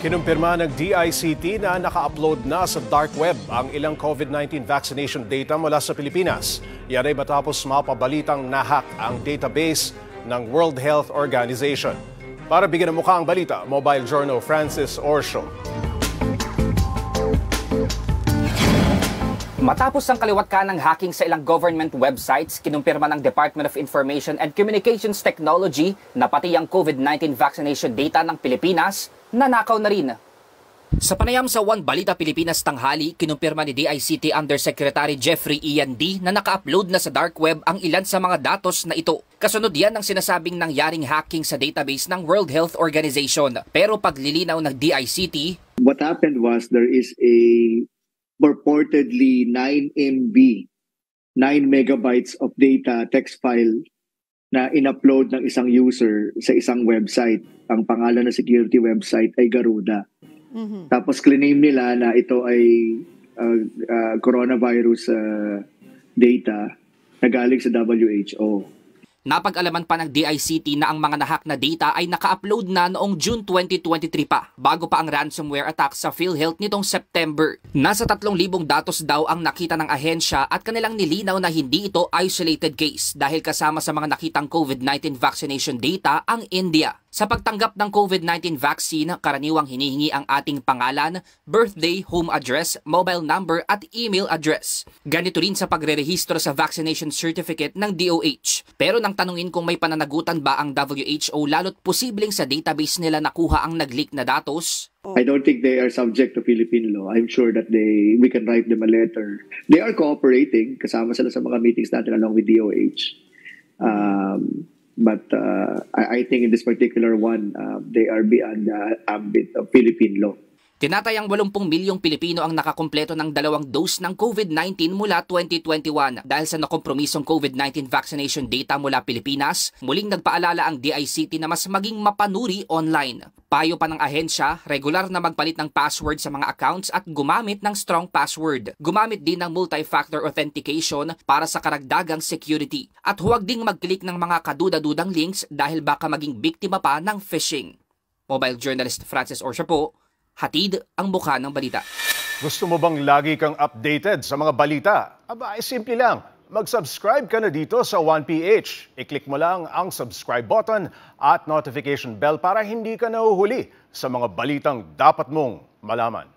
Kinumpirma ng DICT na naka-upload na sa dark web ang ilang COVID-19 vaccination data mula sa Pilipinas. Yan ay matapos mapabalitang nahack ang database ng World Health Organization. Para bigyan ng mukha ang balita, Mobile Journal Francis Orsio. Matapos ang kaliwat ng hacking sa ilang government websites, kinumpirma ng Department of Information and Communications Technology na pati ang COVID-19 vaccination data ng Pilipinas nanakaw na rin. Sa panayam sa One Balita Pilipinas tanghali, kinumpirma ni DICT Undersecretary Jeffrey Ian D na naka-upload na sa dark web ang ilan sa mga datos na ito. Kasunod yan ng sinasabing nangyaring hacking sa database ng World Health Organization. Pero paglilinaw ng DICT, what happened was there is a purportedly 9 MB, 9 megabytes of data text file na in-upload ng isang user sa isang website. Ang pangalan ng security website ay Garuda. Tapos claim nila na ito ay coronavirus data na galing sa WHO. Napag-alaman pa ng DICT na ang mga nahack na data ay naka-upload na noong June 2023 pa, bago pa ang ransomware attack sa PhilHealth nitong September. Nasa 3,000 datos daw ang nakita ng ahensya at kanilang nilinaw na hindi ito isolated case dahil kasama sa mga nakitang COVID-19 vaccination data ang India. Sa pagtanggap ng COVID-19 vaccine, karaniwang hinihingi ang ating pangalan, birthday, home address, mobile number at email address. Ganito rin sa pagrerehistro sa vaccination certificate ng DOH. Pero nang tanungin kung may pananagutan ba ang WHO lalo't posibleng sa database nila nakuha ang nag-leak na datos, I don't think they are subject to Philippine law. I'm sure that we can write them a letter. They are cooperating, kasama sila sa mga meetings natin along with DOH. But I think in this particular one, they are beyond the ambit of Philippine law. Tinatayang 80 milyong Pilipino ang nakakumpleto ng 2 dose ng COVID-19 mula 2021. Dahil sa nakompromisong COVID-19 vaccination data mula Pilipinas, muling nagpaalala ang DICT na mas maging mapanuri online. Payo pa ng ahensya, regular na magpalit ng password sa mga accounts at gumamit ng strong password. Gumamit din ng multi-factor authentication para sa karagdagang security. At huwag ding mag-click ng mga kaduda-dudang links dahil baka maging biktima pa ng phishing. Mobile journalist Francis Orsio po, hatid ang mukha ng balita. Gusto mo bang lagi kang updated sa mga balita? Aba, ay simple lang. Mag-subscribe ka na dito sa 1PH. I-click mo lang ang subscribe button at notification bell para hindi ka nahuhuli sa mga balitang dapat mong malaman.